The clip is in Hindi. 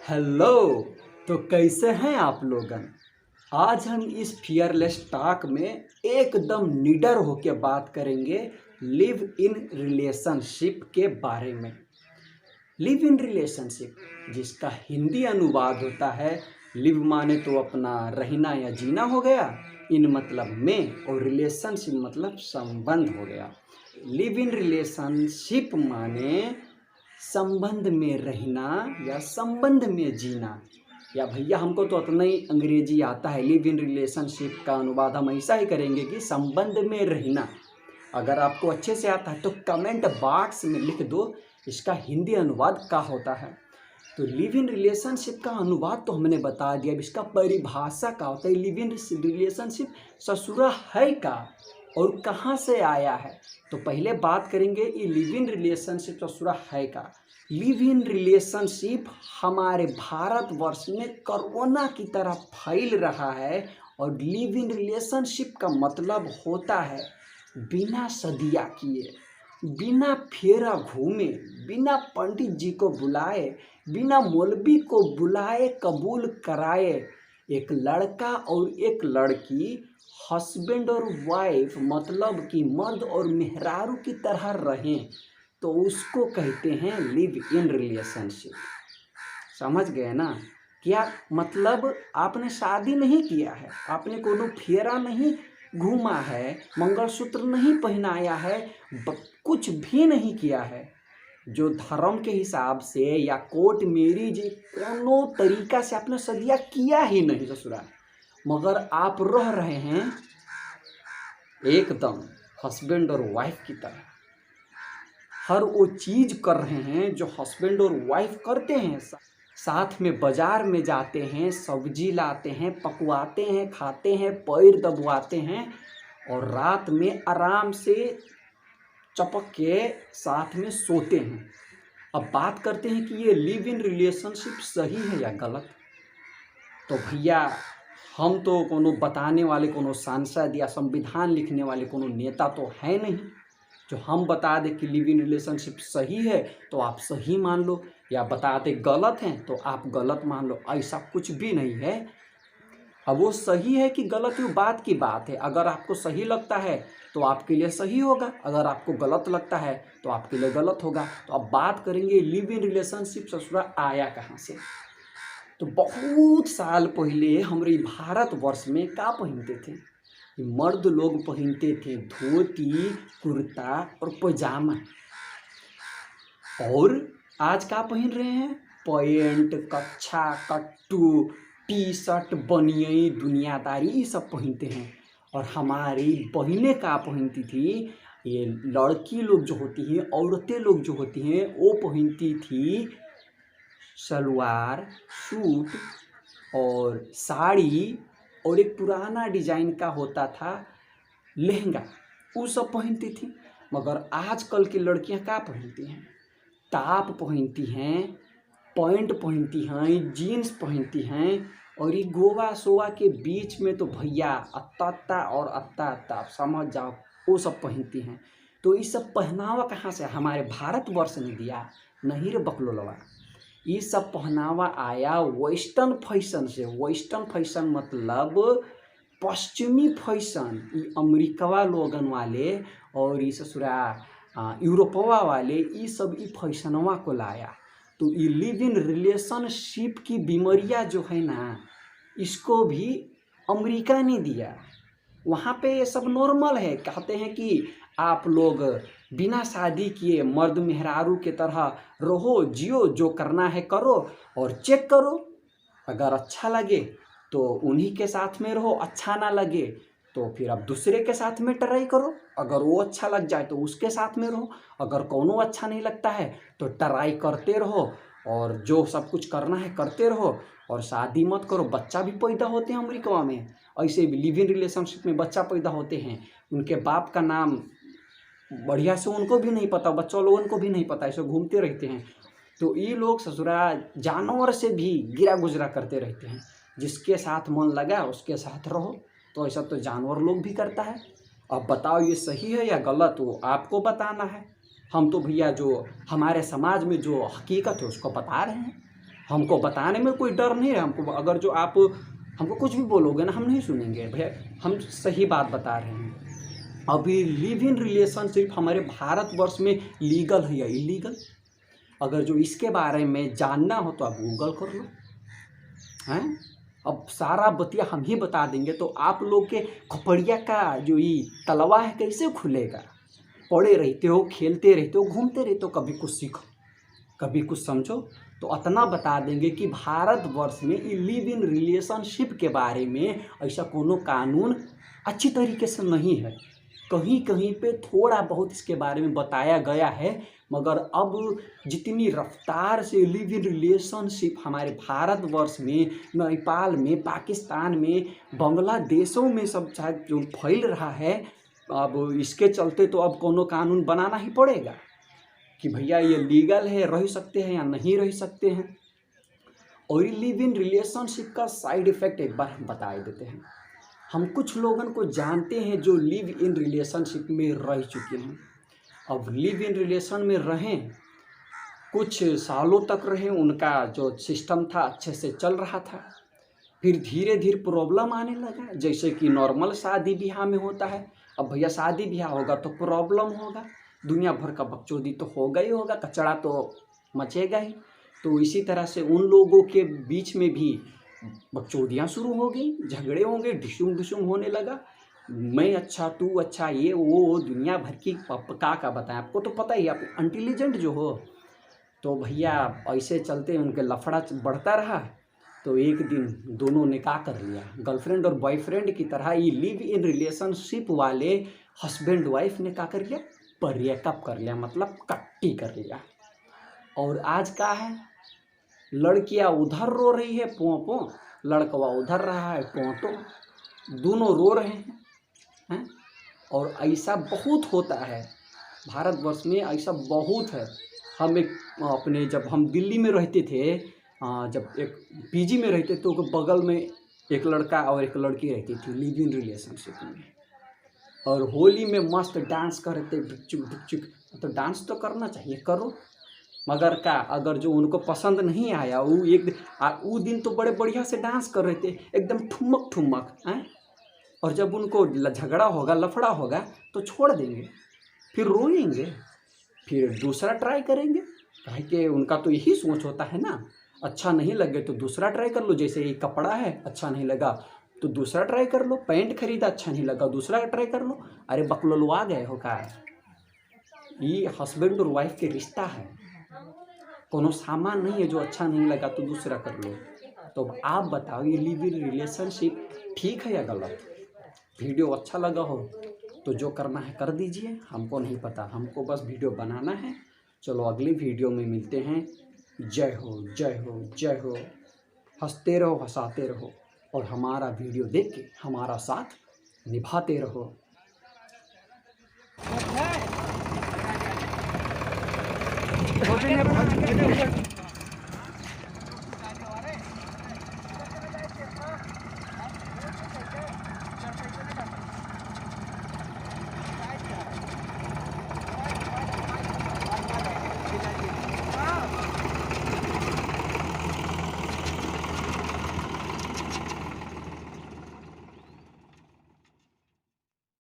हेलो। तो कैसे हैं आप लोगन। आज हम इस फियरलेस टॉक में एकदम निडर होकर बात करेंगे लिव इन रिलेशनशिप के बारे में। लिव इन रिलेशनशिप जिसका हिंदी अनुवाद होता है लिव माने तो अपना रहना या जीना हो गया, इन मतलब में, और रिलेशनशिप मतलब संबंध हो गया। लिव इन रिलेशनशिप माने संबंध में रहना या संबंध में जीना। या भैया हमको तो उतना ही अंग्रेजी आता है, लिव इन रिलेशनशिप का अनुवाद हम ऐसा ही करेंगे कि संबंध में रहना। अगर आपको अच्छे से आता है तो कमेंट बॉक्स में लिख दो इसका हिंदी अनुवाद क्या होता है। तो लिव इन रिलेशनशिप का अनुवाद तो हमने बता दिया, अब इसका परिभाषा क्या होता है। लिव इन रिलेशनशिप ससुरा है का और कहाँ से आया है। तो पहले बात करेंगे ये लिव इन रिलेशनशिप ससुरा है का। लिव इन रिलेशनशिप हमारे भारतवर्ष में कोरोना की तरह फैल रहा है। और लिव इन रिलेशनशिप का मतलब होता है बिना सदिया किए, बिना फेरा घूमे, बिना पंडित जी को बुलाए, बिना मौलवी को बुलाए कबूल कराए एक लड़का और एक लड़की हस्बैंड और वाइफ मतलब कि मर्द और मेहरारू की तरह रहें, तो उसको कहते हैं लिव इन रिलेशनशिप। समझ गए ना। क्या मतलब आपने शादी नहीं किया है, आपने कोनो फेरा नहीं घूमा है, मंगलसूत्र नहीं पहनाया है, कुछ भी नहीं किया है, जो धर्म के हिसाब से या कोर्ट मैरिज कोनो तरीका से आपने सदिया किया ही नहीं ससुराल, मगर आप रह रहे हैं एकदम हस्बैंड और वाइफ की तरह। हर वो चीज कर रहे हैं जो हस्बैंड और वाइफ करते हैं। साथ में बाजार में जाते हैं, सब्जी लाते हैं, पकवाते हैं, खाते हैं, पैर दबवाते हैं और रात में आराम से चपक के साथ में सोते हैं। अब बात करते हैं कि ये लिव इन रिलेशनशिप सही है या गलत। तो भैया हम तो कोनो बताने वाले, कोनो सांसद या संविधान लिखने वाले कोनो नेता तो है नहीं जो हम बता दे कि लिव इन रिलेशनशिप सही है तो आप सही मान लो, या बता दे गलत है तो आप गलत मान लो। ऐसा कुछ भी नहीं है। अब वो सही है कि गलत है बात की बात है। अगर आपको सही लगता है तो आपके लिए सही होगा, अगर आपको गलत लगता है तो आपके लिए गलत होगा। तो अब बात करेंगे लिव इन रिलेशनशिप ससुरा आया कहाँ से। तो बहुत साल पहले हमारे भारतवर्ष में क्या पहनते थे, मर्द लोग पहनते थे धोती, कुर्ता और पजामा। और आज क्या पहन रहे हैं, पैंट, कच्छा, कट्टू, टी शर्ट, बनियाई, दुनियादारी, ये सब पहनते हैं। और हमारी बहनें क्या पहनती थी, ये लड़की लोग जो होती हैं, औरतें लोग जो होती हैं, वो पहनती थी सलवार सूट और साड़ी, और एक पुराना डिजाइन का होता था लहंगा, वो सब पहनती थी। मगर आजकल की लड़कियां क्या पहनती हैं, टॉप पहनती हैं, पैंट पहनती हैं, जीन्स पहनती हैं, और ये गोवा सोवा के बीच में तो भैया अत्ता और अत्ता समझ जाओ वो सब पहनती हैं। तो ये सब पहनावा कहाँ से हमारे भारतवर्ष ने दिया, नहीं रे बकलोलवा। ये सब पहनावा आया वेस्टर्न फैशन से। वेस्टर्न फैशन मतलब पश्चिमी फैशन, ये अमेरिकवा लोगन वाले और ये ससुरा यूरोपवा वाले, ये सब ये फैशनवा को लाया। तो ये लिव इन रिलेशनशिप की बीमारियाँ जो है ना, इसको भी अमेरिका ने दिया। वहाँ पे ये सब नॉर्मल है। कहते हैं कि आप लोग बिना शादी किए मर्द मेहरारू के तरह रहो, जियो, जो करना है करो और चेक करो। अगर अच्छा लगे तो उन्हीं के साथ में रहो, अच्छा ना लगे तो फिर आप दूसरे के साथ में ट्राई करो। अगर वो अच्छा लग जाए तो उसके साथ में रहो, अगर कोनो अच्छा नहीं लगता है तो ट्राई करते रहो और जो सब कुछ करना है करते रहो, और शादी मत करो। बच्चा भी पैदा होते हैं अमेरिका में, ऐसे भी लिव इन रिलेशनशिप में बच्चा पैदा होते हैं, उनके बाप का नाम बढ़िया से उनको भी नहीं पता, बच्चों लोगों को भी नहीं पता, ऐसे घूमते रहते हैं। तो ये लोग ससुरा जानवर से भी गिरा गुजरा करते रहते हैं, जिसके साथ मन लगा उसके साथ रहो। तो ऐसा तो जानवर लोग भी करता है। अब बताओ ये सही है या गलत, वो आपको बताना है। हम तो भैया जो हमारे समाज में जो हकीकत है उसको बता रहे हैं। हमको बताने में कोई डर नहीं है। हमको अगर जो आप हमको कुछ भी बोलोगे ना, हम नहीं सुनेंगे भैया, हम सही बात बता रहे हैं। अभी लिव इन रिलेशनशिप हमारे भारतवर्ष में लीगल है या इलीगल? अगर जो इसके बारे में जानना हो तो आप गूगल कर लो, हैं? अब सारा बतिया हम ही बता देंगे तो आप लोग के खोपड़िया का जो ये तलवा है कैसे खुलेगा? पड़े रहते हो, खेलते रहते हो, घूमते रहते हो, कभी कुछ सीखो, कभी कुछ समझो। तो इतना बता देंगे कि भारतवर्ष में लिव इन रिलेशनशिप के बारे में ऐसा कोनो कानून अच्छी तरीके से नहीं है। कहीं कहीं पे थोड़ा बहुत इसके बारे में बताया गया है, मगर अब जितनी रफ्तार से लिव इन रिलेशनशिप हमारे भारतवर्ष में, नेपाल में, पाकिस्तान में, बांग्लादेशों में सब शायद जो फैल रहा है, अब इसके चलते तो अब कोनो कानून बनाना ही पड़ेगा कि भैया ये लीगल है, रह सकते हैं या नहीं रह सकते हैं। और लिव इन रिलेशनशिप का साइड इफ़ेक्ट एक बार हम बता देते हैं। हम कुछ लोगों को जानते हैं जो लिव इन रिलेशनशिप में रह चुके हैं। अब लिव इन रिलेशन में रहें, कुछ सालों तक रहें, उनका जो सिस्टम था अच्छे से चल रहा था, फिर धीरे धीरे प्रॉब्लम आने लगा, जैसे कि नॉर्मल शादी ब्याह में होता है। अब भैया शादी ब्याह होगा तो प्रॉब्लम होगा, दुनिया भर का बकचोदी तो होगा ही होगा, कचड़ा तो मचेगा ही। तो इसी तरह से उन लोगों के बीच में भी बकचोदियाँ शुरू हो गई, झगड़े होंगे, डिशुम डिशुम होने लगा, मैं अच्छा तू अच्छा, ये वो दुनिया भर की का बताएं। आपको तो पता ही, आप इंटेलिजेंट जो हो। तो भैया ऐसे चलते उनके लफड़ा बढ़ता रहा। तो एक दिन दोनों ने क्या कर लिया, गर्लफ्रेंड और बॉयफ्रेंड की तरह ये लिव इन रिलेशनशिप वाले हस्बैंड वाइफ ने क्या कर लिया, ब्रेकअप कर लिया, मतलब कट्टी कर लिया। और आज क्या है, लड़कियां उधर रो रही है पों पों, लड़कवा उधर रहा है पों तो, दोनों रो रहे हैं। और ऐसा बहुत होता है भारतवर्ष में, ऐसा बहुत है। हम एक अपने जब हम दिल्ली में रहते थे, जब एक पीजी में रहते तो बगल में एक लड़का और एक लड़की रहती थी लिव इन रिलेशनशिप में, और होली में मस्त डांस करते ढुकचुक ढुकचुक। तो डांस तो करना चाहिए, करो, मगर क्या अगर जो उनको पसंद नहीं आया, वो दिन तो बड़े बढ़िया से डांस कर रहे थे, एकदम ठुमक ठुमक हैं। और जब उनको झगड़ा होगा, लफड़ा होगा तो छोड़ देंगे, फिर रोएंगे, फिर दूसरा ट्राई करेंगे। काहे कि उनका तो यही सोच होता है ना, अच्छा नहीं लगे तो दूसरा ट्राई कर लो। जैसे ये कपड़ा है, अच्छा नहीं लगा तो दूसरा ट्राई कर लो, पैंट खरीदा अच्छा नहीं लगा दूसरा ट्राई कर लो। अरे बकलोलवा गए हो का? ये हस्बैंड और वाइफ के रिश्ता है, कोनो सामान नहीं है जो अच्छा नहीं लगा तो दूसरा कर लो। तो आप बताओ ये लिव इन रिलेशनशिप ठीक है या गलत? वीडियो अच्छा लगा हो तो जो करना है कर दीजिए, हमको नहीं पता, हमको बस वीडियो बनाना है। चलो अगली वीडियो में मिलते हैं। जय हो जय हो जय हो। हंसते रहो, हंसाते रहो, और हमारा वीडियो देख के हमारा साथ निभाते रहो।